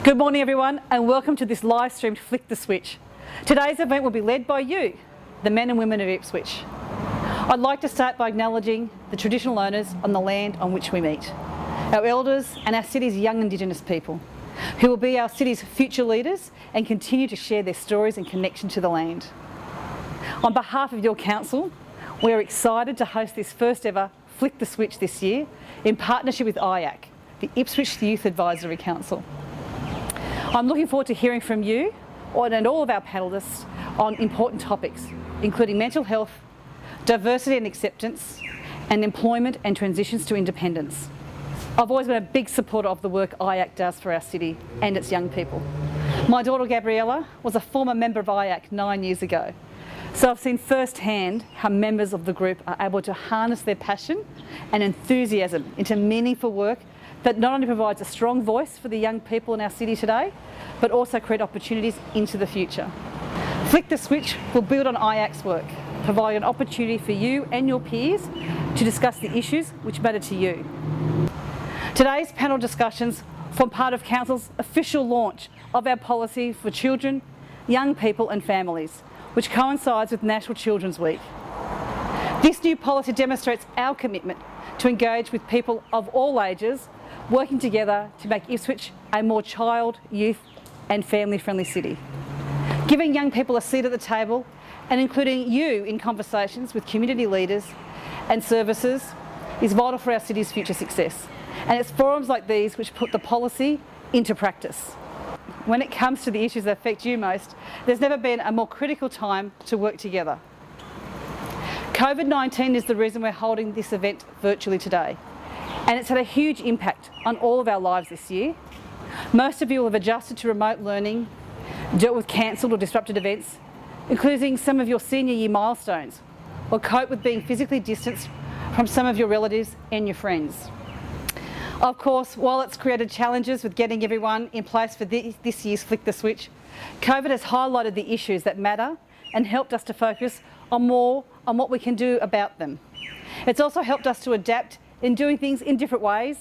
Good morning everyone and welcome to this live streamed Flick the Switch. Today's event will be led by you, the men and women of Ipswich. I'd like to start by acknowledging the traditional owners on the land on which we meet, our elders and our city's young Indigenous people, who will be our city's future leaders and continue to share their stories and connection to the land. On behalf of your council, we're excited to host this first ever Flick the Switch this year in partnership with IAC, the Ipswich Youth Advisory Council. I'm looking forward to hearing from you and all of our panellists on important topics, including mental health, diversity and acceptance, and employment and transitions to independence. I've always been a big supporter of the work IAC does for our city and its young people. My daughter Gabriella was a former member of IAC 9 years ago, so I've seen firsthand how members of the group are able to harness their passion and enthusiasm into meaningful work that not only provides a strong voice for the young people in our city today, but also create opportunities into the future. Flick the Switch will build on IAC's work, providing an opportunity for you and your peers to discuss the issues which matter to you. Today's panel discussions form part of Council's official launch of our policy for children, young people and families, which coincides with National Children's Week. This new policy demonstrates our commitment to engage with people of all ages, working together to make Ipswich a more child, youth and family-friendly city. Giving young people a seat at the table and including you in conversations with community leaders and services is vital for our city's future success. And it's forums like these which put the policy into practice. When it comes to the issues that affect you most, there's never been a more critical time to work together. COVID-19 is the reason we're holding this event virtually today, and it's had a huge impact on all of our lives this year. Most of you will have adjusted to remote learning, dealt with cancelled or disrupted events, including some of your senior year milestones, or cope with being physically distanced from some of your relatives and your friends. Of course, while it's created challenges with getting everyone in place for this year's Flick the Switch, COVID has highlighted the issues that matter and helped us to focus on what we can do about them. It's also helped us to adapt in doing things in different ways,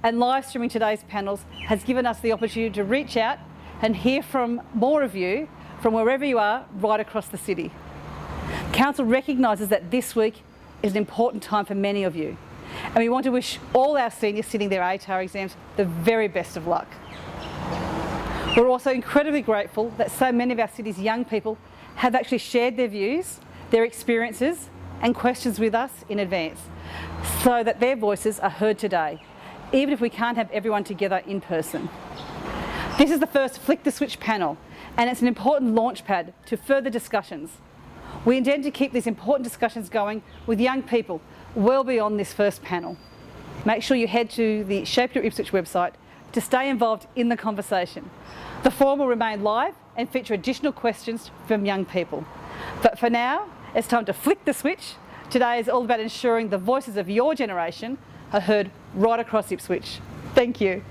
and live streaming today's panels has given us the opportunity to reach out and hear from more of you from wherever you are right across the city. Council recognises that this week is an important time for many of you, and we want to wish all our seniors sitting their ATAR exams the very best of luck. We're also incredibly grateful that so many of our city's young people have actually shared their views, their experiences and questions with us in advance, so that their voices are heard today, even if we can't have everyone together in person. This is the first Flick the Switch panel, and it's an important launchpad to further discussions. We intend to keep these important discussions going with young people well beyond this first panel. Make sure you head to the Shape Your Ipswich website to stay involved in the conversation. The forum will remain live and feature additional questions from young people. But for now, it's time to flick the switch. Today is all about ensuring the voices of your generation are heard right across Ipswich. Thank you.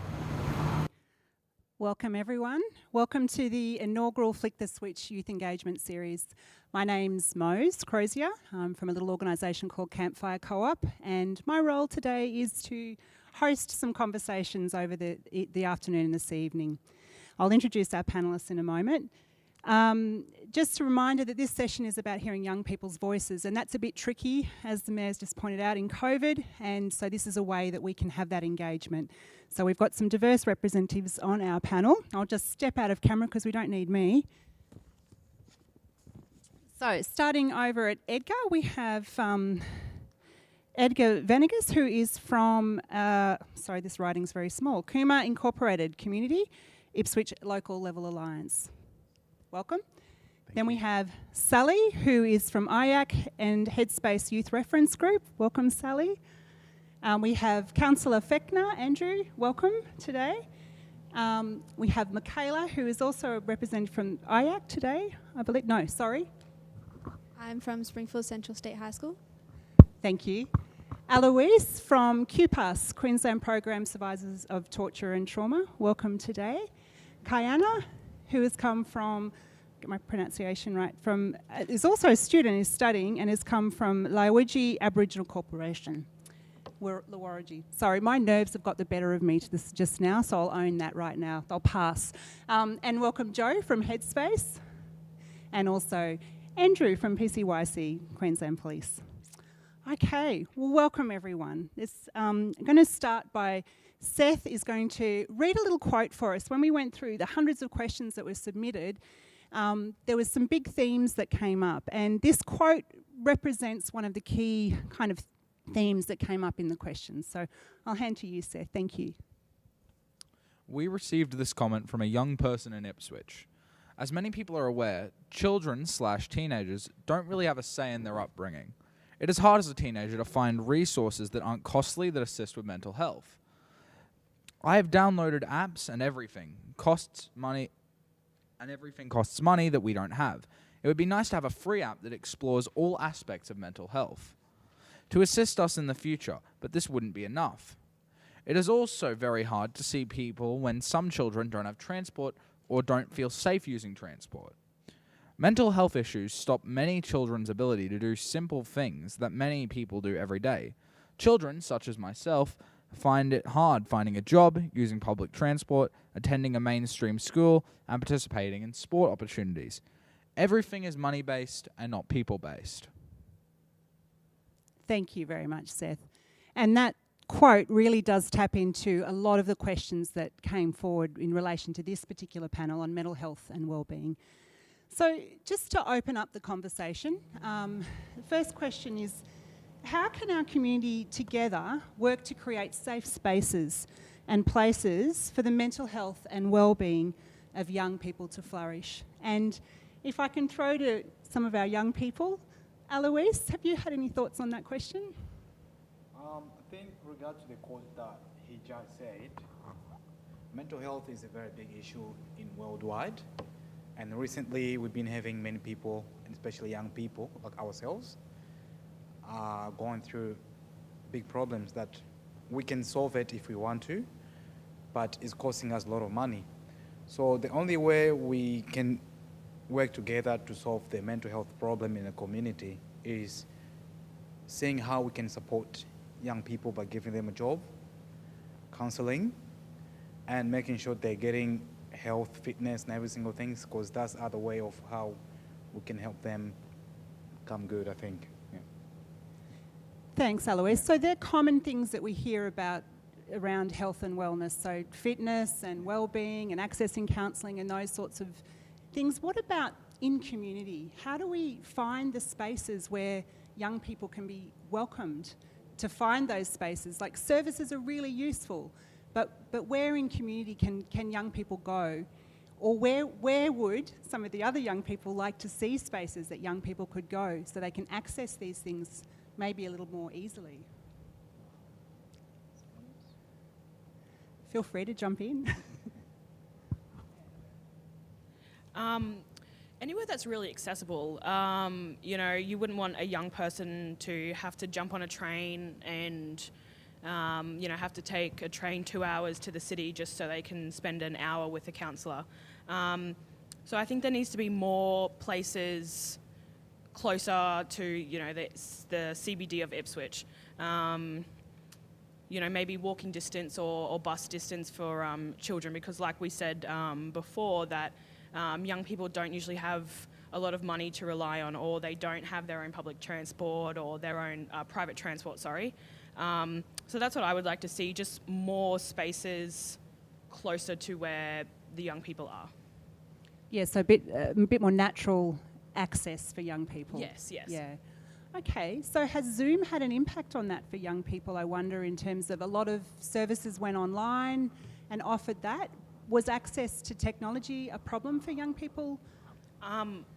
Welcome everyone. Welcome to the inaugural Flick the Switch Youth Engagement Series. My name's Mose Crozier. I'm from a little organisation called Campfire Co-op, and my role today is to host some conversations over the afternoon and this evening. I'll introduce our panellists in a moment. Just a reminder that this session is about hearing young people's voices, and that's a bit tricky, as the Mayor's just pointed out, in COVID, and so this is a way that we can have that engagement. So we've got some diverse representatives on our panel. I'll just step out of camera because we don't need me. So starting over at Edgar, we have Edgar Venegas, who is from, sorry, this writing's very small, Cooma Incorporated Community, Ipswich Local Level Alliance. Welcome. Then we have Sally, who is from IAC and Headspace Youth Reference Group. Welcome, Sally. We have Counsellor Fechner, Andrew, welcome today. We have Michaela, who is also represented from IAC today, I believe. No, sorry. I'm from Springfield Central State High School. Thank you. Aloise from QPAS, Queensland Program Survivors of Torture and Trauma. Welcome today. Kayana, who has come from, get my pronunciation right, is also a student, is studying, and has come from Laiwiji Aboriginal Corporation. Lawarigi. Sorry, my nerves have got the better of me just now, so I'll own that right now. I'll pass. And welcome Joe from Headspace, and also Andrew from PCYC, Queensland Police. Okay, well, welcome everyone. I'm going to start by Seth is going to read a little quote for us. When we went through the hundreds of questions that were submitted, there was some big themes that came up, and this quote represents one of the key kind of themes that came up in the questions. So I'll hand to you, Seth. Thank you. We received this comment from a young person in Ipswich. As many people are aware, children/teenagers don't really have a say in their upbringing. It is hard as a teenager to find resources that aren't costly that assist with mental health. I have downloaded apps and everything costs money that we don't have. It would be nice to have a free app that explores all aspects of mental health to assist us in the future, but this wouldn't be enough. It is also very hard to see people when some children don't have transport or don't feel safe using transport. Mental health issues stop many children's ability to do simple things that many people do every day. Children, such as myself, find it hard finding a job, using public transport, attending a mainstream school, and participating in sport opportunities. Everything is money-based and not people-based. Thank you very much, Seth. And that quote really does tap into a lot of the questions that came forward in relation to this particular panel on mental health and wellbeing. So just to open up the conversation, the first question is, how can our community together work to create safe spaces and places for the mental health and wellbeing of young people to flourish? And if I can throw to some of our young people, Eloise, have you had any thoughts on that question? I think regard to the quote that he just said, mental health is a very big issue in worldwide. And recently we've been having many people, and especially young people like ourselves, going through big problems that we can solve it if we want to, but it's costing us a lot of money. So the only way we can work together to solve the mental health problem in a community is seeing how we can support young people by giving them a job, counseling, and making sure they're getting health, fitness, and every single thing, because that's the other way of how we can help them come good, I think. Yeah. Thanks, Eloise. So they're common things that we hear about around health and wellness, so fitness and wellbeing and accessing counselling and those sorts of things. What about in community? How do we find the spaces where young people can be welcomed to find those spaces? Like, services are really useful, but where in community can young people go? Or where would some of the other young people like to see spaces that young people could go so they can access these things maybe a little more easily? Feel free to jump in. Anywhere that's really accessible. You wouldn't want a young person to have to jump on a train and, have to take a train 2 hours to the city just so they can spend an hour with a counsellor. So I think there needs to be more places closer to, the CBD of Ipswich. Maybe walking distance or bus distance for children, because like we said before, that young people don't usually have a lot of money to rely on, or they don't have their own public transport or their own private transport, So that's what I would like to see, just more spaces closer to where the young people are. Yeah, so a bit more natural access for young people. Yes. Yeah. Okay, so has Zoom had an impact on that for young people, I wonder, in terms of a lot of services went online and offered that? Was access to technology a problem for young people?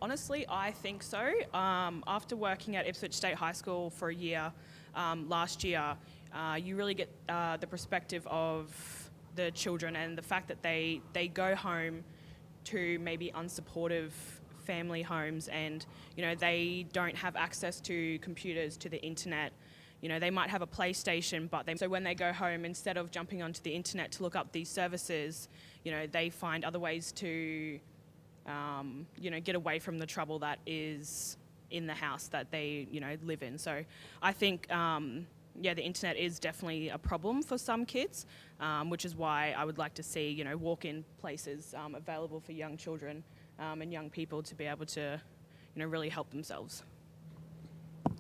Honestly, I think so. After working at Ipswich State High School for a year last year, you really get the perspective of the children and the fact that they go home to maybe unsupportive family homes, and they don't have access to computers, to the internet. They might have a PlayStation, so when they go home, instead of jumping onto the internet to look up these services, they find other ways to get away from the trouble that is in the house that they live in. So I think the internet is definitely a problem for some kids, which is why I would like to see, walk-in places available for young children and young people to be able to, really help themselves.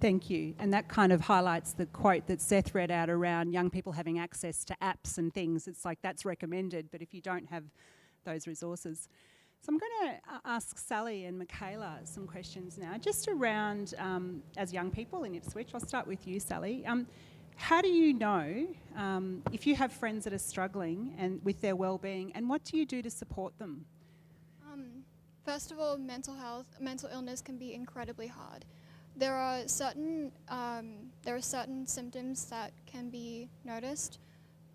Thank you. And that kind of highlights the quote that Seth read out around young people having access to apps and things. It's like that's recommended, but if you don't have those resources. So I'm going to ask Sally and Michaela some questions now, just around as young people in Ipswich. I'll start with you, Sally. How do you know if you have friends that are struggling and with their well-being, and what do you do to support them? First of all, mental illness can be incredibly hard. There are certain symptoms that can be noticed.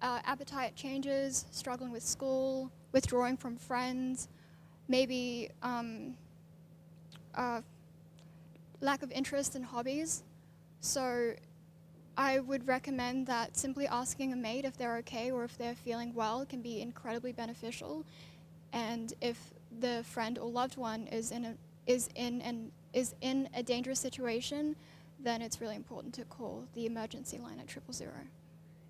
Appetite changes, struggling with school, withdrawing from friends, maybe lack of interest in hobbies. So I would recommend that simply asking a mate if they're okay or if they're feeling well can be incredibly beneficial. And if the friend or loved one is in a dangerous situation, then it's really important to call the emergency line at 000.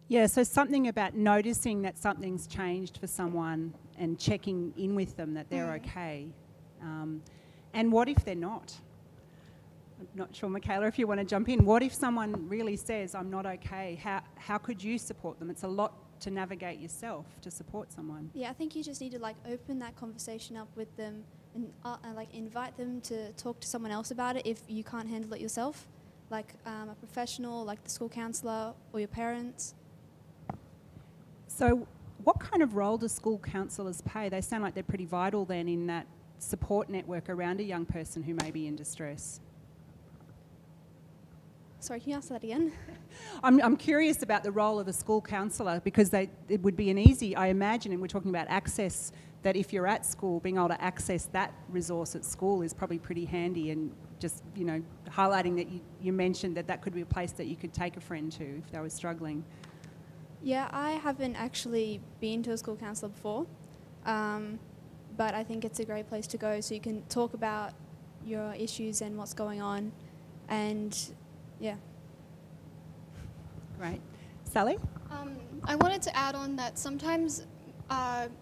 Yeah, so something about noticing that something's changed for someone and checking in with them that they're okay. And what if they're not? I'm not sure, Michaela, if you want to jump in. What if someone really says, I'm not okay? How could you support them? It's a lot to navigate yourself to support someone. Yeah, I think you just need to open that conversation up with them and invite them to talk to someone else about it if you can't handle it yourself, like a professional, like the school counsellor or your parents. So what kind of role do school counsellors play? They sound like they're pretty vital then in that support network around a young person who may be in distress. Sorry, can you ask that again? I'm curious about the role of a school counsellor because it would be an easy, I imagine, and we're talking about access, that if you're at school, being able to access that resource at school is probably pretty handy, and just, highlighting that you mentioned that could be a place that you could take a friend to if they were struggling. Yeah, I haven't actually been to a school counsellor before, but I think it's a great place to go so you can talk about your issues and what's going on, and yeah. Great. Sally? I wanted to add on that sometimes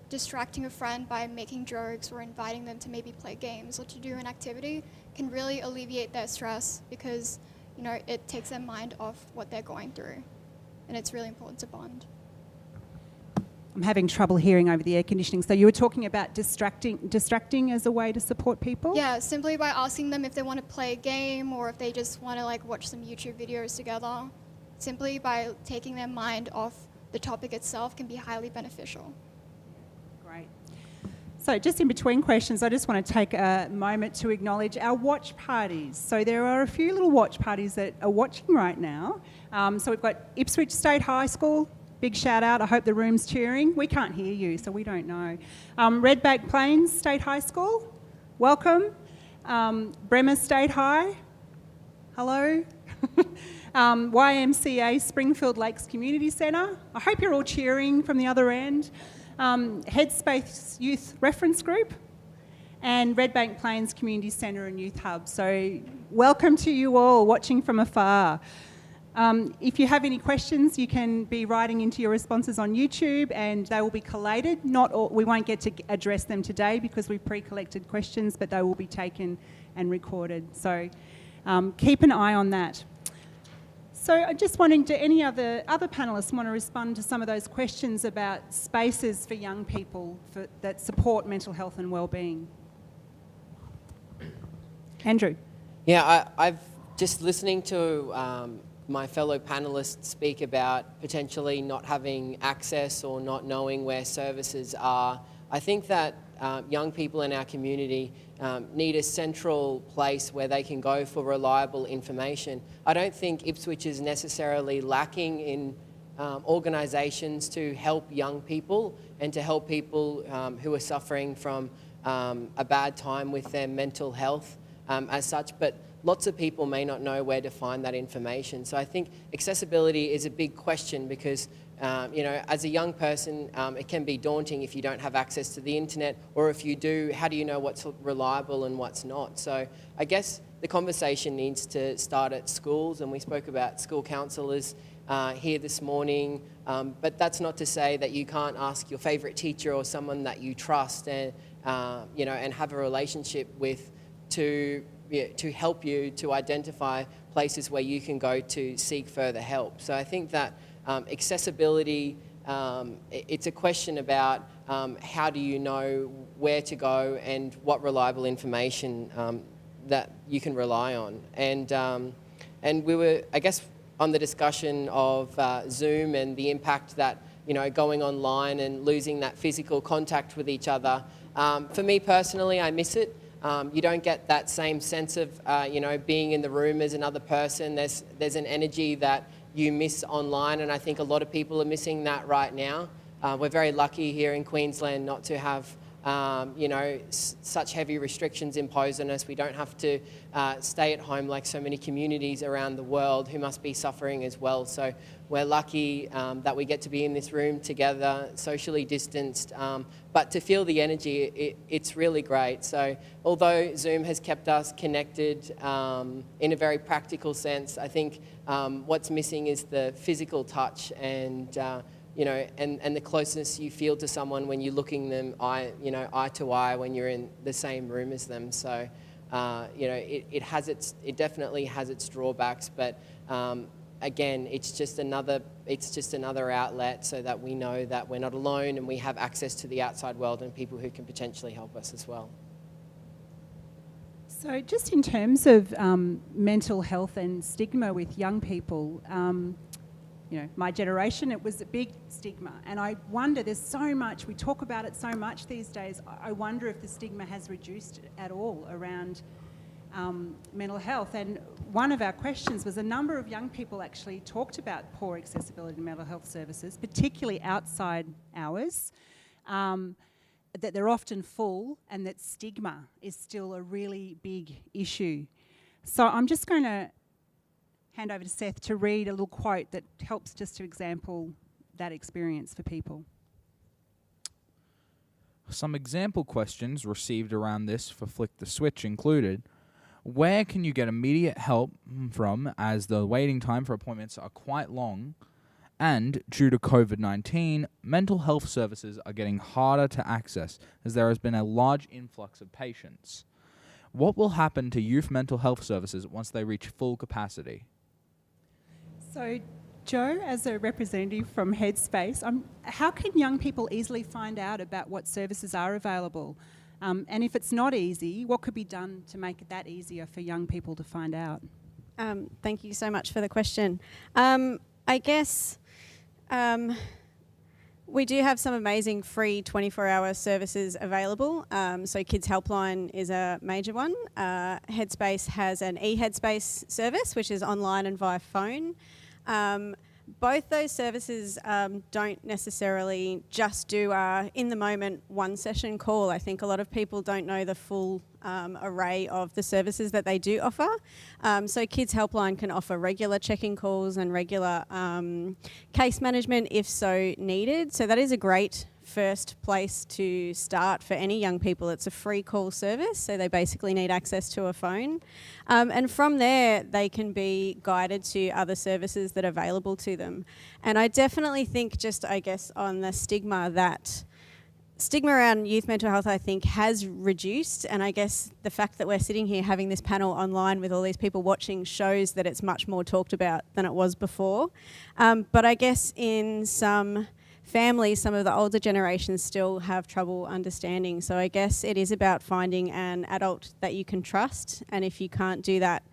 distracting a friend by making jokes or inviting them to maybe play games or to do an activity can really alleviate their stress because, it takes their mind off what they're going through. And it's really important to bond. I'm having trouble hearing over the air conditioning. So you were talking about distracting as a way to support people? Yeah, simply by asking them if they want to play a game or if they just want to watch some YouTube videos together. Simply by taking their mind off the topic itself can be highly beneficial. Great. So just in between questions, I just want to take a moment to acknowledge our watch parties. So there are a few little watch parties that are watching right now. So we've got Ipswich State High School. Big shout out. I hope the room's cheering. We can't hear you, so we don't know. Redbank Plains State High School. Welcome. Bremer State High. Hello. YMCA Springfield Lakes Community Centre. I hope you're all cheering from the other end. Headspace Youth Reference Group. And Redbank Plains Community Centre and Youth Hub. So welcome to you all watching from afar. If you have any questions, you can be writing into your responses on YouTube and they will be collated. We won't get to address them today because we've pre-collected questions, but they will be taken and recorded. So keep an eye on that. So I'm just wondering, do any other panellists want to respond to some of those questions about spaces for young people that support mental health and wellbeing? Andrew? Yeah, I've just listening to my fellow panellists speak about potentially not having access or not knowing where services are. I think that young people in our community need a central place where they can go for reliable information. I don't think Ipswich is necessarily lacking in organisations to help young people and to help people who are suffering from a bad time with their mental health as such, but lots of people may not know where to find that information. So I think accessibility is a big question because, as a young person, it can be daunting if you don't have access to the internet, or if you do, how do you know what's reliable and what's not? So I guess the conversation needs to start at schools, and we spoke about school counsellors here this morning. But that's not to say that you can't ask your favourite teacher or someone that you trust and and have a relationship with to help you to identify places where you can go to seek further help. So I think that accessibility, it's a question about how do you know where to go and what reliable information that you can rely on. And we were, I guess, on the discussion of Zoom and the impact that going online and losing that physical contact with each other. For me personally, I miss it. You don't get that same sense of being in the room as another person. There's an energy that you miss online, and I think a lot of people are missing that right now. We're very lucky here in Queensland not to have such heavy restrictions imposed on us. We don't have to stay at home like so many communities around the world who must be suffering as well. So we're lucky that we get to be in this room together, socially distanced, but to feel the energy, it's really great. So although Zoom has kept us connected in a very practical sense, I think what's missing is the physical touch and the closeness you feel to someone when you're looking them eye to eye when you're in the same room as them. So, it definitely has its drawbacks, but again, it's just another outlet so that we know that we're not alone and we have access to the outside world and people who can potentially help us as well. So just in terms of mental health and stigma with young people, my generation, it was a big stigma. And I wonder, there's so much, we talk about it so much these days, I wonder if the stigma has reduced at all around mental health. And one of our questions was a number of young people actually talked about poor accessibility to mental health services, particularly outside hours, that they're often full and that stigma is still a really big issue. So I'm just going to hand over to Seth to read a little quote that helps just to example that experience for people. Some example questions received around this for Flick the Switch included: where can you get immediate help from, as the waiting time for appointments are quite long, and due to COVID-19, mental health services are getting harder to access as there has been a large influx of patients. What will happen to youth mental health services once they reach full capacity? So, Joe, as a representative from Headspace, how can young people easily find out about what services are available? And if it's not easy, what could be done to make that easier for young people to find out? Thank you so much for the question. I guess we do have some amazing free 24-hour services available. So Kids Helpline is a major one. Headspace has an eheadspace service, which is online and via phone. Both those services don't necessarily just do in the moment one session call. I think a lot of people don't know the full array of the services that they do offer. So Kids Helpline can offer regular check-in calls and regular case management if so needed. So that is a great first place to start for any young people. It's a free call service, so they basically need access to a phone. And from there, they can be guided to other services that are available to them. And I definitely think on the stigma around youth mental health, I think, has reduced. And I guess the fact that we're sitting here having this panel online with all these people watching shows that it's much more talked about than it was before. But I guess in some families, some of the older generations still have trouble understanding. So I guess it is about finding an adult that you can trust. And if you can't do that,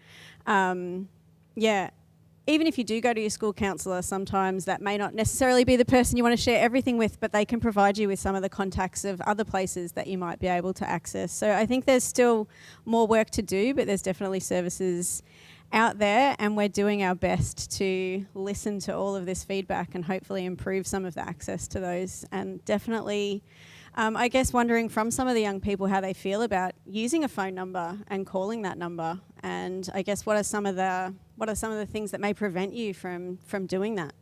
even if you do go to your school counsellor, sometimes that may not necessarily be the person you want to share everything with, but they can provide you with some of the contacts of other places that you might be able to access. So I think there's still more work to do, but there's definitely services out there, and we're doing our best to listen to all of this feedback and hopefully improve some of the access to those. And definitely, I guess, wondering from some of the young people how they feel about using a phone number and calling that number, and I guess what are some of the things that may prevent you from doing that.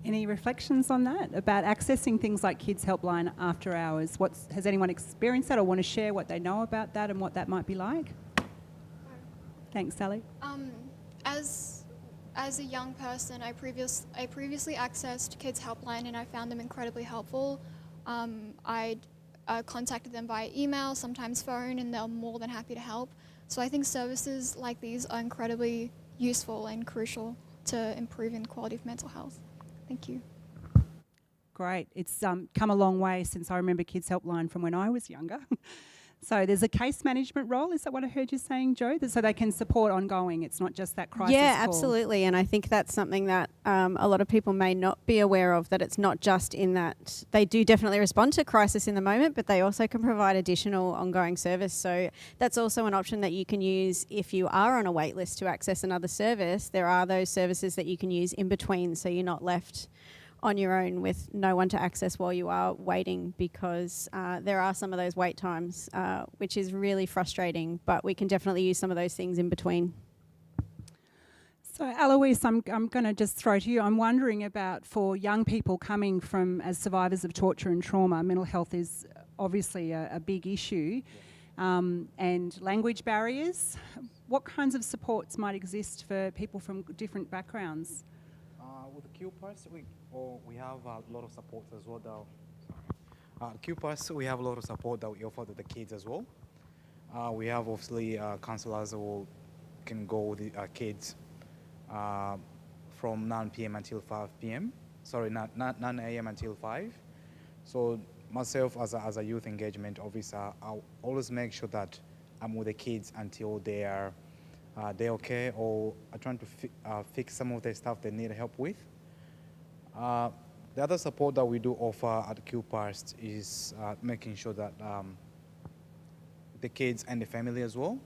Any reflections on that, about accessing things like Kids Helpline after hours? Has anyone experienced that or want to share what they know about that and what that might be like? Thanks, Sally. As as a young person, I previously accessed Kids Helpline and I found them incredibly helpful. I contacted them via email, sometimes phone, and they're more than happy to help. So I think services like these are incredibly useful and crucial to improving the quality of mental health. Thank you. Great. It's come a long way since I remember Kids Helpline from when I was younger. So there's a case management role, is that what I heard you saying, Jo? So they can support ongoing, it's not just that crisis Yeah, call. absolutely. And I think that's something that a lot of people may not be aware of, that it's not just in that they do definitely respond to crisis in the moment, but they also can provide additional ongoing service. So that's also an option that you can use if you are on a wait list to access another service. There are those services that you can use in between, so you're not left on your own with no one to access while you are waiting, because there are some of those wait times, which is really frustrating, but we can definitely use some of those things in between. So Eloise, I'm going to just throw to you. I'm wondering about, for young people coming from as survivors of torture and trauma, mental health is obviously a big issue, and language barriers. What kinds of supports might exist for people from different backgrounds? With the Q parts, we have a lot of support as well. Q parts, we have a lot of support that we offer to the kids as well. We have obviously counsellors who can go with the kids from 9 p.m. until 5 p.m. Sorry, 9 a.m. until 5. So myself as a youth engagement officer, I'll always make sure that I'm with the kids until they're okay, or are trying to fix some of the stuff they need help with. The other support that we do offer at QPARST is making sure that the kids and the family as well,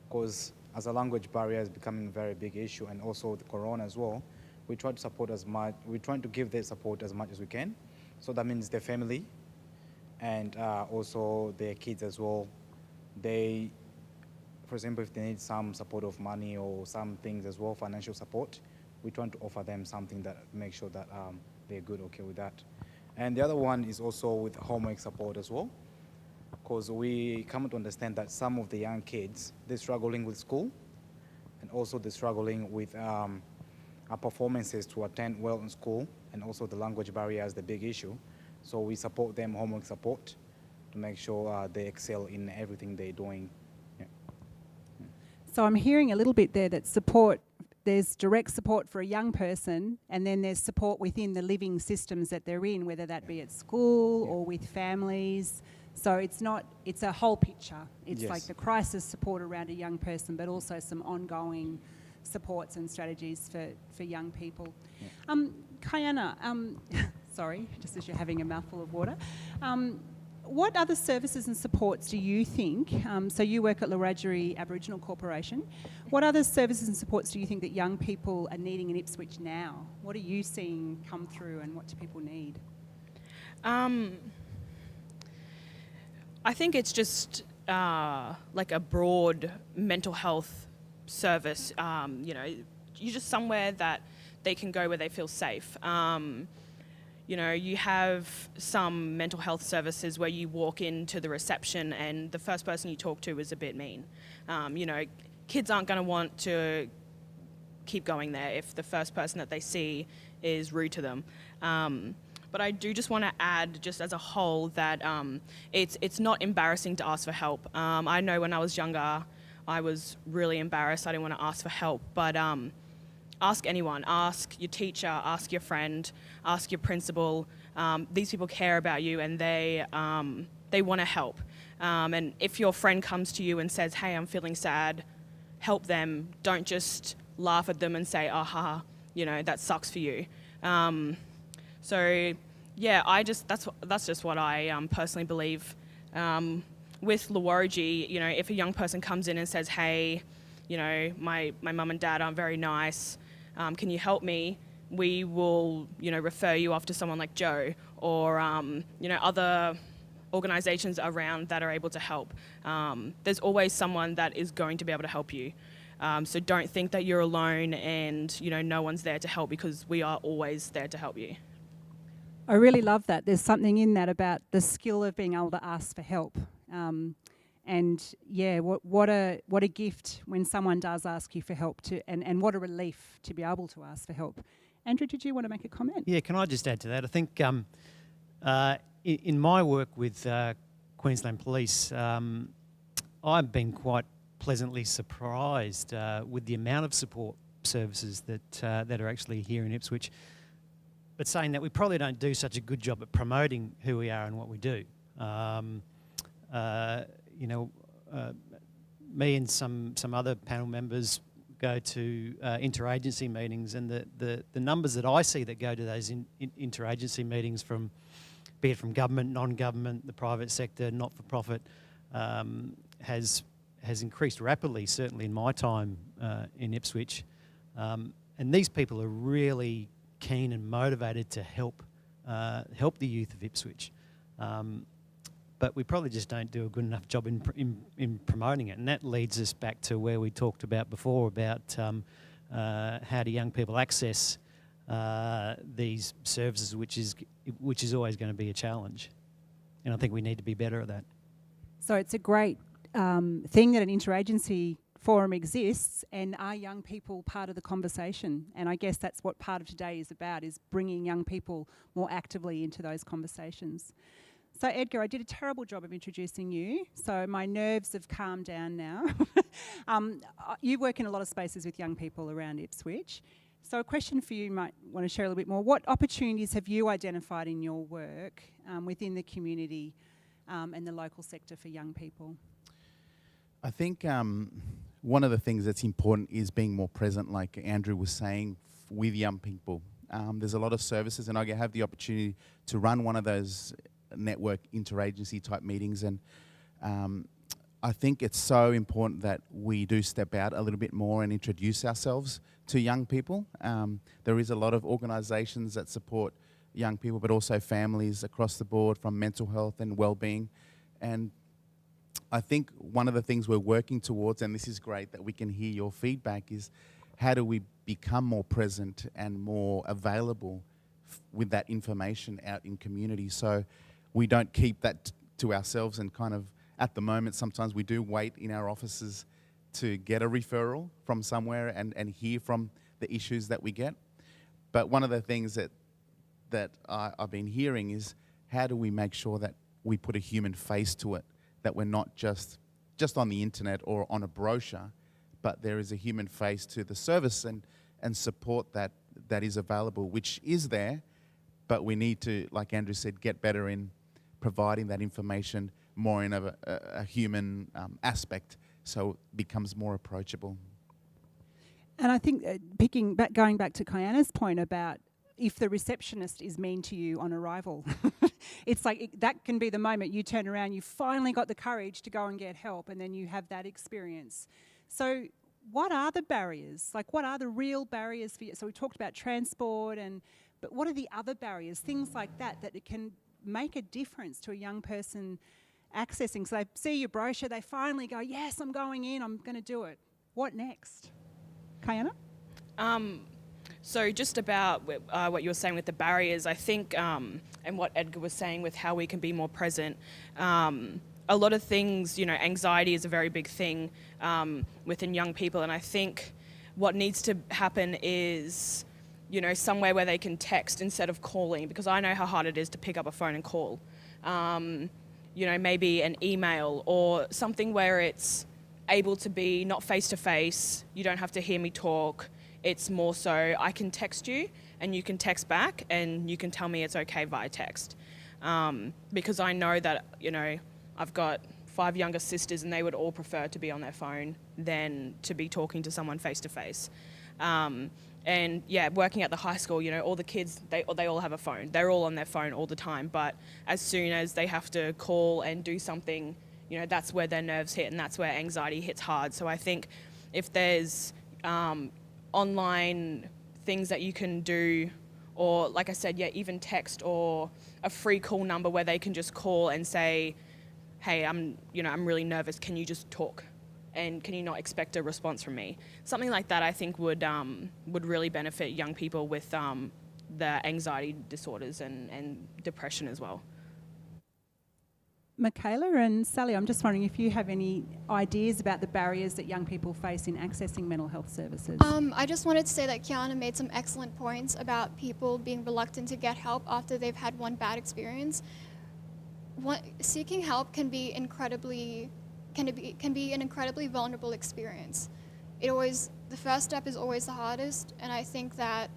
because as a language barrier is becoming a very big issue, and also the corona as well, we try to support as much, we're trying to give their support as much as we can. So that means their family and also their kids as well. They, for example, if they need some support of money or some things as well, financial support, we're trying to offer them something that makes sure that they're good, okay with that. And the other one is also with homework support as well, because we come to understand that some of the young kids, they're struggling with school, and also they're struggling with our performances to attend well in school, and also the language barrier is the big issue. So we support them, homework support, to make sure they excel in everything they're doing. Yeah. So I'm hearing a little bit there that support, there's direct support for a young person, and then there's support within the living systems that they're in, whether that be at school or with families. So it's a whole picture. It's like the crisis support around a young person, but also some ongoing supports and strategies for young people. Kayana, sorry, just as you're having a mouthful of water. What other services and supports do you think, so you work at Wiradjuri Aboriginal Corporation, what other services and supports do you think that young people are needing in Ipswich now? What are you seeing come through, and what do people need? I think it's just like a broad mental health service. You're just somewhere that they can go where they feel safe. You have some mental health services where you walk into the reception and the first person you talk to is a bit mean. Kids aren't going to want to keep going there if the first person that they see is rude to them. But I do just want to add, just as a whole, that it's not embarrassing to ask for help. I know when I was younger, I was really embarrassed. I didn't want to ask for help, but ask anyone. Ask your teacher, ask your friend, ask your principal. These people care about you, and they want to help. And if your friend comes to you and says, "Hey, I'm feeling sad," help them. Don't just laugh at them and say, "Aha, that sucks for you." So yeah, that's just what I personally believe. With Wiradjuri, if a young person comes in and says, "Hey, my mum and dad aren't very nice, can you help me?" We will, refer you off to someone like Joe or, other organisations around that are able to help. There's always someone that is going to be able to help you. So don't think that you're alone and, no one's there to help, because we are always there to help you. I really love that. There's something in that about the skill of being able to ask for help. And And yeah, what a gift when someone does ask you for help and what a relief to be able to ask for help. Andrew, did you want to make a comment? Yeah, can I just add to that? I think in my work with Queensland Police, I've been quite pleasantly surprised with the amount of support services that are actually here in Ipswich. But saying that, we probably don't do such a good job at promoting who we are and what we do. Me and some other panel members go to interagency meetings, and the numbers that I see that go to those interagency meetings, be it from government, non-government, the private sector, not-for-profit, has increased rapidly, certainly in my time in Ipswich. And these people are really keen and motivated to help the youth of Ipswich. But we probably just don't do a good enough job in promoting it. And that leads us back to where we talked about before about how do young people access these services, which is always going to be a challenge. And I think we need to be better at that. So it's a great thing that an interagency forum exists, and are young people part of the conversation? And I guess that's what part of today is about, is bringing young people more actively into those conversations. So Edgar, I did a terrible job of introducing you, so my nerves have calmed down now. You work in a lot of spaces with young people around Ipswich. So a question for you might want to share a little bit more. What opportunities have you identified in your work within the community and the local sector for young people? I think one of the things that's important is being more present, like Andrew was saying, with young people. There's a lot of services, and I have the opportunity to run one of those network interagency type meetings, and I think it's so important that we do step out a little bit more and introduce ourselves to young people. There is a lot of organisations that support young people, but also families across the board, from mental health and wellbeing. And I think one of the things we're working towards, and this is great that we can hear your feedback, is how do we become more present and more available with that information out in community, so we don't keep that to ourselves and kind of, at the moment, sometimes we do wait in our offices to get a referral from somewhere and hear from the issues that we get. But one of the things that I've been hearing is, how do we make sure that we put a human face to it, that we're not just on the internet or on a brochure, but there is a human face to the service and support that is available, which is there, but we need to, like Andrew said, get better in providing that information more in a human aspect, so it becomes more approachable. And I think going back to Kiana's point about if the receptionist is mean to you on arrival, it's like that can be the moment you turn around, you finally got the courage to go and get help, and then you have that experience. So what are the barriers? Like, what are the real barriers for you? So we talked about transport, but what are the other barriers? Things like that it can make a difference to a young person accessing. So they see your brochure, they finally go, yes, I'm going in, I'm going to do it. What next? Kiana? So just about what you were saying with the barriers, I think, and what Edgar was saying with how we can be more present, a lot of things, anxiety is a very big thing within young people, and I think what needs to happen is, somewhere where they can text instead of calling, because I know how hard it is to pick up a phone and call. Maybe an email or something where it's able to be not face-to-face, you don't have to hear me talk, it's more so I can text you and you can text back and you can tell me it's okay via text. Because I know that, I've got 5 younger sisters and they would all prefer to be on their phone than to be talking to someone face-to-face. And yeah, working at the high school, all the kids, they all have a phone. They're all on their phone all the time. But as soon as they have to call and do something, that's where their nerves hit and that's where anxiety hits hard. So I think if there's online things that you can do, or like I said, even text or a free call number where they can just call and say, hey, I'm really nervous. Can you just talk? And can you not expect a response from me? Something like that, I think, would really benefit young people with the anxiety disorders and depression as well. Michaela and Sally, I'm just wondering if you have any ideas about the barriers that young people face in accessing mental health services. I just wanted to say that Kiana made some excellent points about people being reluctant to get help after they've had one bad experience. Seeking help can be an incredibly vulnerable experience. The first step is always the hardest, and I think that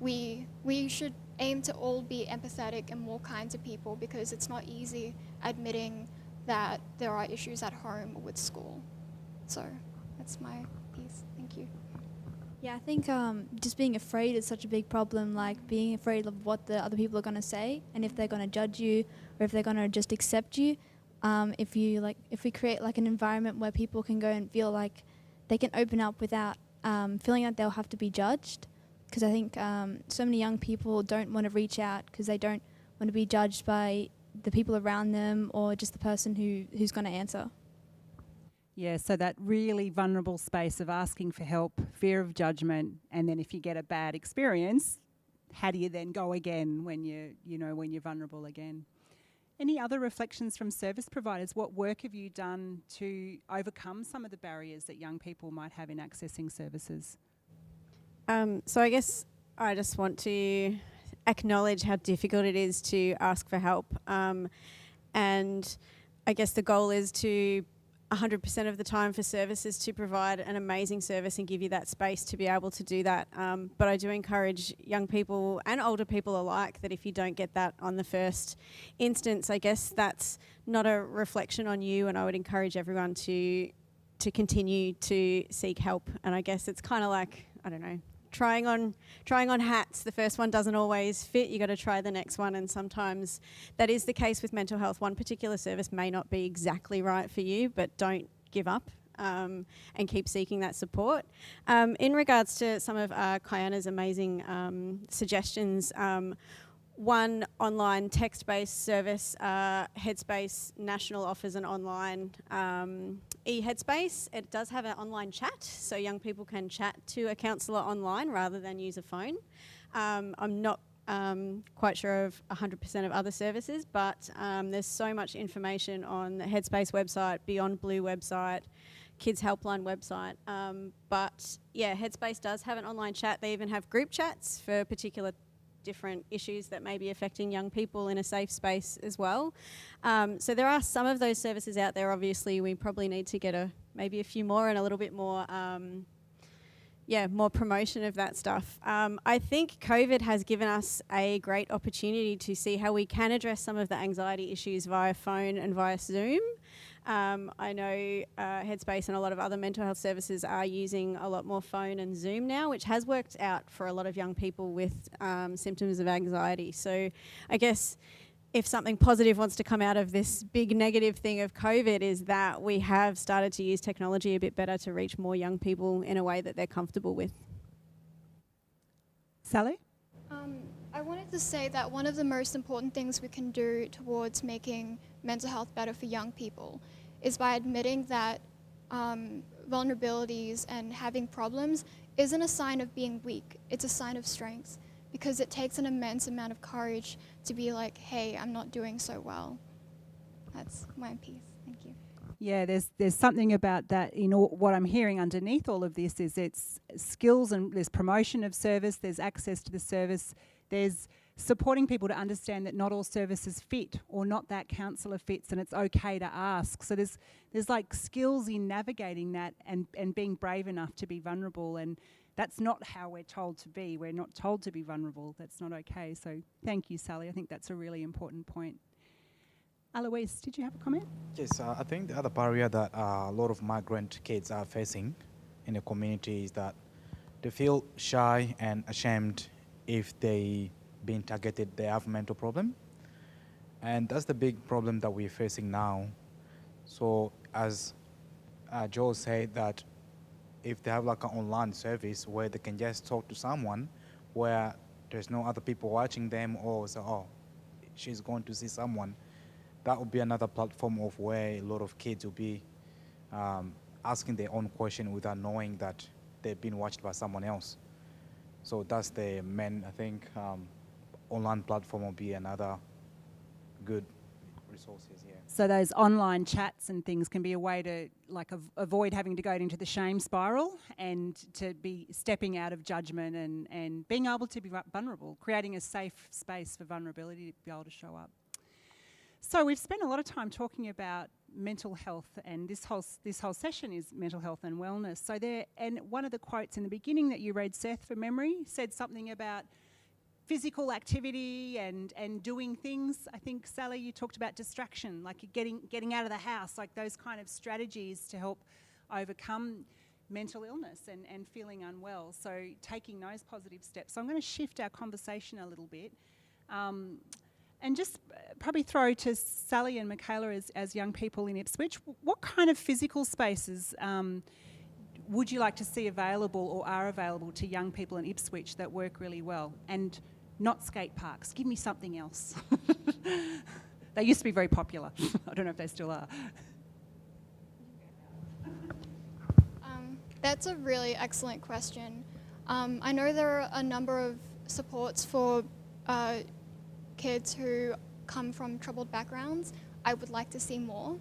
we should aim to all be empathetic and more kind to people, because it's not easy admitting that there are issues at home or with school. So that's my piece. Thank you. Yeah, I think just being afraid is such a big problem, like being afraid of what the other people are going to say and if they're going to judge you or if they're going to just accept you. If we create like an environment where people can go and feel like they can open up without feeling like they'll have to be judged, because I think so many young people don't want to reach out because they don't want to be judged by the people around them or just the person who's going to answer. Yeah, so that really vulnerable space of asking for help, fear of judgment, and then if you get a bad experience, how do you then go again when you're vulnerable again? Any other reflections from service providers? What work have you done to overcome some of the barriers that young people might have in accessing services? So I guess I just want to acknowledge how difficult it is to ask for help. And I guess the goal is to 100% of the time for services to provide an amazing service and give you that space to be able to do that. But I do encourage young people and older people alike that if you don't get that on the first instance, I guess that's not a reflection on you, and I would encourage everyone to continue to seek help. And I guess it's kind of like, I don't know, trying on hats. The first one doesn't always fit. You got to try the next one, and sometimes that is the case with mental health. One particular service may not be exactly right for you, but don't give up and keep seeking that support. In regards to some of Kiana's amazing suggestions, one online text-based service, Headspace National offers an online eheadspace. It does have an online chat, so young people can chat to a counsellor online rather than use a phone. I'm not quite sure of 100% of other services, but there's so much information on the Headspace website, Beyond Blue website, Kids Helpline website. But yeah, Headspace does have an online chat. They even have group chats for particular different issues that may be affecting young people in a safe space as well. So there are some of those services out there. Obviously, we probably need to get maybe a few more and a little bit more more promotion of that stuff. I think COVID has given us a great opportunity to see how we can address some of the anxiety issues via phone and via Zoom. I know Headspace and a lot of other mental health services are using a lot more phone and Zoom now, which has worked out for a lot of young people with symptoms of anxiety. So I guess if something positive wants to come out of this big negative thing of COVID is that we have started to use technology a bit better to reach more young people in a way that they're comfortable with. Sally? I wanted to say that one of the most important things we can do towards making mental health better for young people is by admitting that vulnerabilities and having problems isn't a sign of being weak, it's a sign of strength, because it takes an immense amount of courage to be like, hey, I'm not doing so well. That's my piece. Thank you. Yeah, there's something about that in what I'm hearing underneath all of this is it's skills, and there's promotion of service, there's access to the service, there's supporting people to understand that not all services fit or not that counsellor fits, and it's okay to ask. So there's like skills in navigating that and being brave enough to be vulnerable, and that's not how we're told to be. We're not told to be vulnerable. That's not okay. So thank you, Sally. I think that's a really important point. Alois, did you have a comment? Yes, I think the other barrier that a lot of migrant kids are facing in the community is that they feel shy and ashamed if they being targeted, they have a mental problem. And that's the big problem that we're facing now. So as Joel said, that if they have like an online service where they can just talk to someone where there's no other people watching them, or say, oh, she's going to see someone, that would be another platform of where a lot of kids will be asking their own question without knowing that they've been watched by someone else. So that's the main, I think, online platform will be another good resources, yeah. So those online chats and things can be a way to avoid having to go into the shame spiral and to be stepping out of judgment and being able to be vulnerable, creating a safe space for vulnerability to be able to show up. So we've spent a lot of time talking about mental health, and this whole session is mental health and wellness. So and one of the quotes in the beginning that you read, Seth, from memory, said something about physical activity and doing things. I think, Sally, you talked about distraction, like getting out of the house, like those kind of strategies to help overcome mental illness and feeling unwell. So taking those positive steps. So I'm going to shift our conversation a little bit and just probably throw to Sally and Michaela as young people in Ipswich. What kind of physical spaces would you like to see available or are available to young people in Ipswich that work really well? And not skate parks. Give me something else. They used to be very popular. I don't know if they still are. That's a really excellent question. I know there are a number of supports for kids who come from troubled backgrounds. I would like to see more.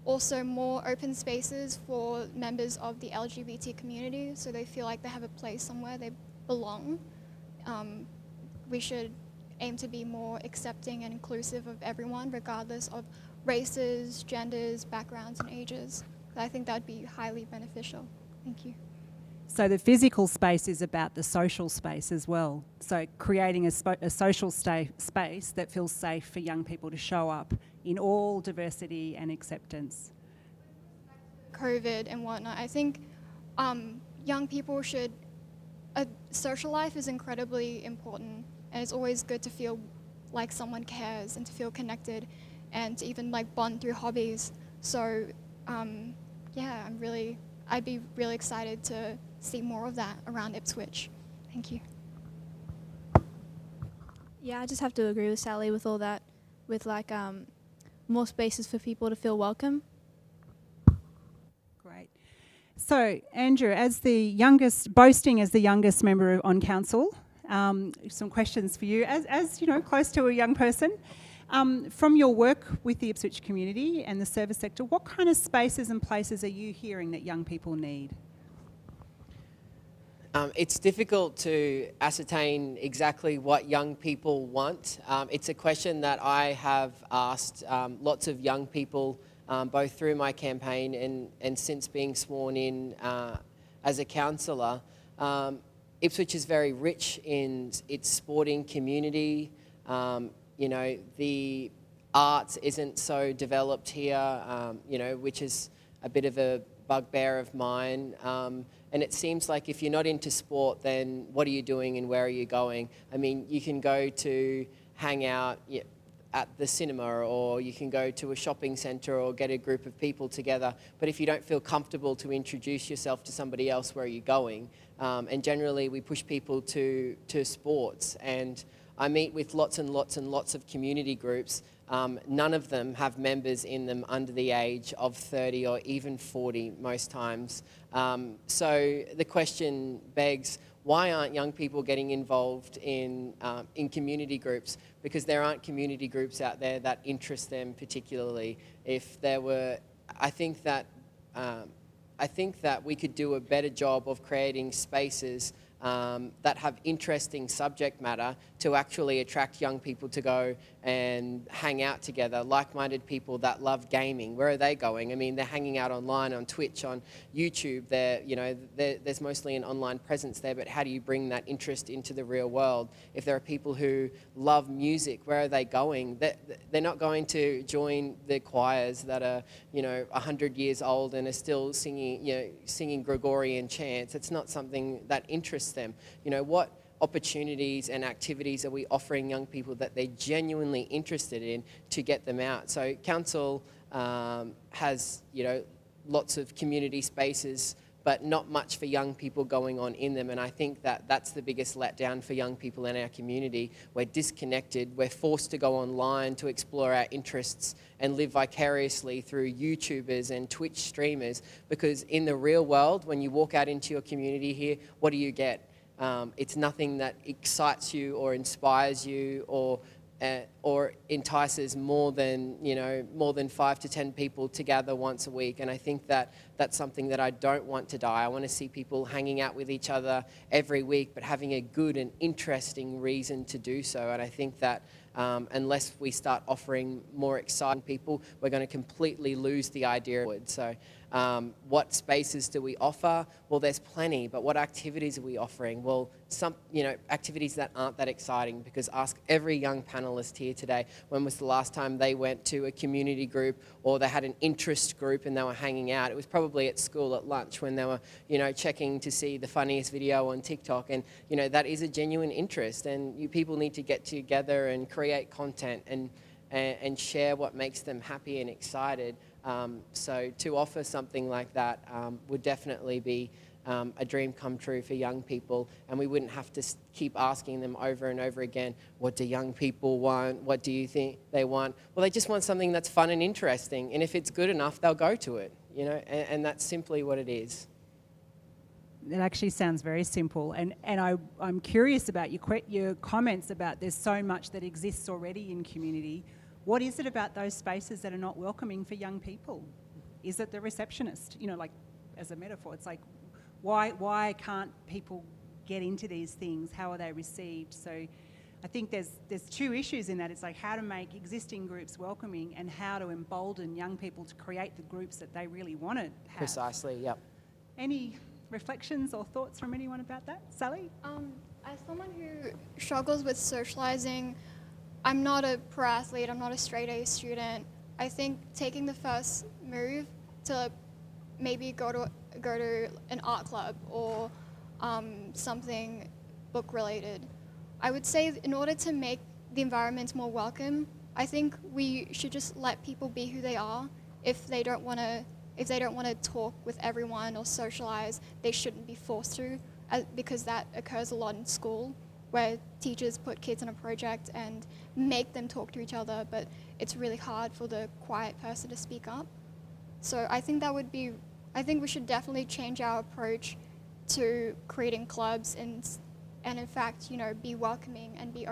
Also, more open spaces for members of the LGBT community so they feel like they have a place somewhere they belong. We should aim to be more accepting and inclusive of everyone, regardless of races, genders, backgrounds, and ages. I think that would be highly beneficial. Thank you. So the physical space is about the social space as well. So creating a social space that feels safe for young people to show up in all diversity and acceptance. COVID and whatnot, I think young people should... social life is incredibly important, and it's always good to feel like someone cares and to feel connected and to even bond through hobbies. So yeah, I'd be really excited to see more of that around Ipswich. Thank you. Yeah, I just have to agree with Sally with all that, with more spaces for people to feel welcome. Great. So, Andrew, boasting as the youngest member on council, some questions for you. As you know, close to a young person, from your work with the Ipswich community and the service sector, what kind of spaces and places are you hearing that young people need? It's difficult to ascertain exactly what young people want. It's a question that I have asked lots of young people, both through my campaign and since being sworn in as a counsellor. Ipswich is very rich in its sporting community. The arts isn't so developed here, which is a bit of a bugbear of mine. And it seems like if you're not into sport, then what are you doing and where are you going? I mean, you can go to hang out at the cinema, or you can go to a shopping centre or get a group of people together. But if you don't feel comfortable to introduce yourself to somebody else, where are you going? And generally we push people to sports. And I meet with lots and lots and lots of community groups. None of them have members in them under the age of 30 or even 40 most times. So the question begs, why aren't young people getting involved in community groups? Because there aren't community groups out there that interest them particularly. If there were, I think that we could do a better job of creating spaces that have interesting subject matter to actually attract young people to go and hang out together. Like-minded people that love gaming, where are they going? I mean, they're hanging out online, on Twitch, on YouTube. There's mostly an online presence there, but how do you bring that interest into the real world? If there are people who love music, where are they going? They're not going to join the choirs that are, 100 years old and are still singing Gregorian chants. It's not something that interests them. What opportunities and activities are we offering young people that they're genuinely interested in to get them out? So council has, lots of community spaces, but not much for young people going on in them. And I think that that's the biggest letdown for young people in our community. We're disconnected. We're forced to go online to explore our interests and live vicariously through YouTubers and Twitch streamers, because in the real world, when you walk out into your community here, what do you get? It's nothing that excites you or inspires you or or entices more than 5 to 10 people to gather once a week. And I think that that's something that I don't want to die. I want to see people hanging out with each other every week, but having a good and interesting reason to do so. And I think that unless we start offering more exciting people, we're going to completely lose the idea. So what spaces do we offer? Well, there's plenty, but what activities are we offering? Well, some activities that aren't that exciting, because ask every young panelist here today, when was the last time they went to a community group or they had an interest group and they were hanging out? It was probably at school at lunch when they were, checking to see the funniest video on TikTok. And, that is a genuine interest, and you people need to get together and create content and share what makes them happy and excited. So to offer something like that would definitely be a dream come true for young people, and we wouldn't have to keep asking them over and over again, what do young people want? What do you think they want? Well, they just want something that's fun and interesting, and if it's good enough, they'll go to it, and that's simply what it is. It actually sounds very simple, and I'm curious about your comments about there's so much that exists already in community. What is it about those spaces that are not welcoming for young people? Is it the receptionist? Like as a metaphor, it's like, why can't people get into these things? How are they received? So I think there's two issues in that. It's like how to make existing groups welcoming and how to embolden young people to create the groups that they really want to have. Precisely, yep. Any reflections or thoughts from anyone about that? Sally? As someone who struggles with socialising, I'm not a pro athlete, I'm not a straight A student. I think taking the first move to maybe go to an art club or something book related. I would say in order to make the environment more welcome, I think we should just let people be who they are. If they don't want to talk with everyone or socialise, they shouldn't be forced to, because that occurs a lot in school, where teachers put kids on a project and make them talk to each other, but it's really hard for the quiet person to speak up. So I think we should definitely change our approach to creating clubs and in fact, be welcoming and be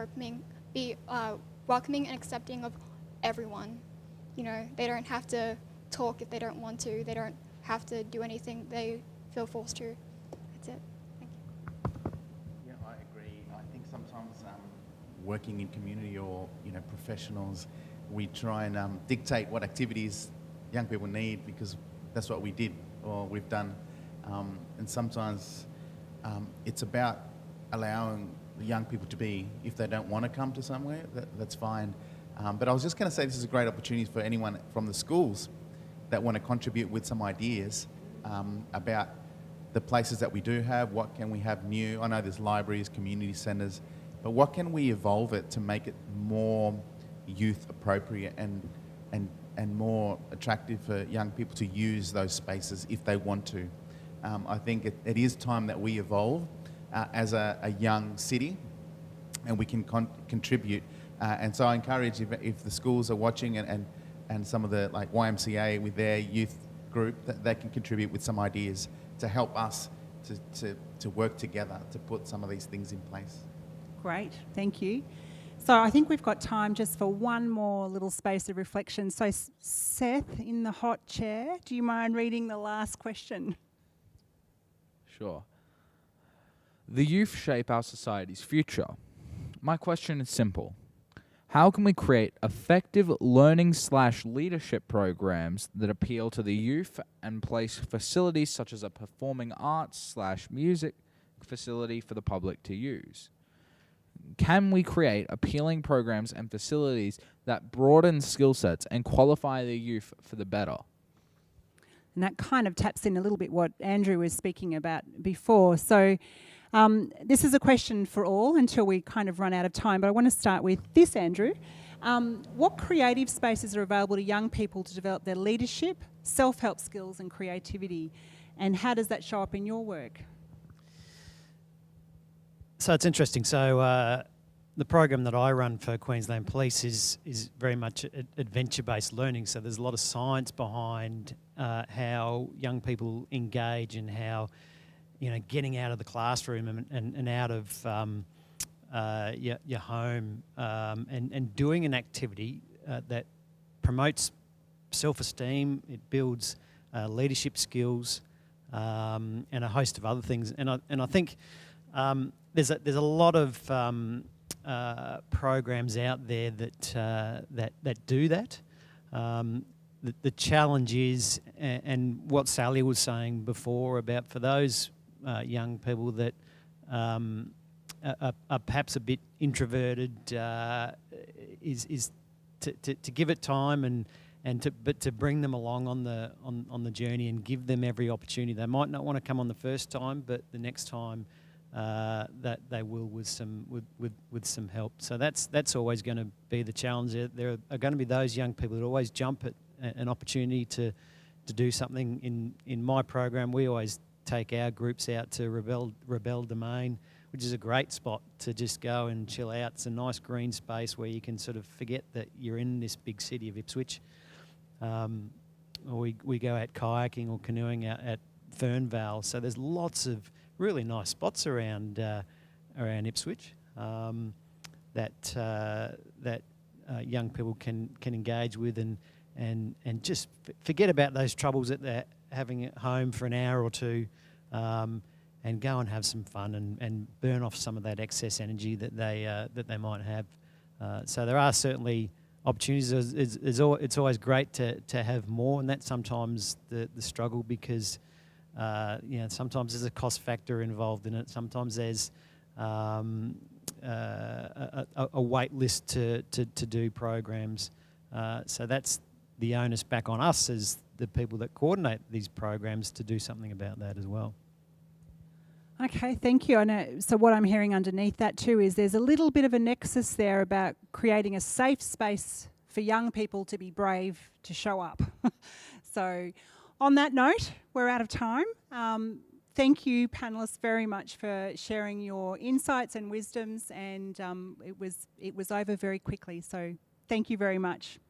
welcoming and accepting of everyone. They don't have to talk if they don't want to. They don't have to do anything they feel forced to. That's it. Thank you. Yeah, I agree. I think sometimes working in community or professionals, we try and dictate what activities young people need because that's what we did or we've done. And sometimes it's about allowing the young people to be, if they don't want to come to somewhere, that's fine. But I was just going to say this is a great opportunity for anyone from the schools that want to contribute with some ideas about the places that we do have, what can we have new. I know there's libraries, community centres, but what can we evolve it to make it more youth appropriate and more attractive for young people to use those spaces if they want to. I think it is time that we evolve as a young city and we can contribute. And so I encourage if the schools are watching and some of the like YMCA with their youth group, that they can contribute with some ideas to help us to work together to put some of these things in place. Great, thank you. So I think we've got time just for one more little space of reflection. So Seth, in the hot chair, do you mind reading the last question? Sure. The youth shape our society's future. My question is simple. How can we create effective learning/leadership programs that appeal to the youth and place facilities such as a performing arts/music facility for the public to use? Can we create appealing programs and facilities that broaden skill sets and qualify the youth for the better? And that kind of taps in a little bit what Andrew was speaking about before. So this is a question for all until we kind of run out of time, but I want to start with this, Andrew. What creative spaces are available to young people to develop their leadership, self-help skills and creativity, and how does that show up in your work? So it's interesting. So the program that I run for Queensland Police is very much adventure-based learning. So there's a lot of science behind how young people engage and how, getting out of the classroom and out of your home, and doing an activity that promotes self-esteem. It builds leadership skills, and a host of other things. And I think there's a lot of programs out there that do that. The challenge is, and what Sally was saying before about for those young people that are perhaps a bit introverted, is to give it time but to bring them along on the journey and give them every opportunity. They might not want to come on the first time, but the next time that they will with some help. So that's always going to be the challenge. There are going to be those young people that always jump at an opportunity to do something. In my program, we always take our groups out to Rebel Domain, which is a great spot to just go and chill out. It's a nice green space where you can sort of forget that you're in this big city of Ipswich. Or we go out kayaking or canoeing out at Fernvale. So there's lots of really nice spots around Ipswich that young people can engage with and just forget about those troubles that they're having at home for an hour or two, and go and have some fun and burn off some of that excess energy that they might have. So there are certainly opportunities. It's always great to have more, and that's sometimes the struggle, because sometimes there's a cost factor involved in it. Sometimes there's a wait list to do programs. So that's the onus back on us as the people that coordinate these programs to do something about that as well. Okay, thank you. I know. So what I'm hearing underneath that too is there's a little bit of a nexus there about creating a safe space for young people to be brave to show up. So on that note, we're out of time. Thank you, panellists, very much for sharing your insights and wisdoms, and it was over very quickly. So thank you very much.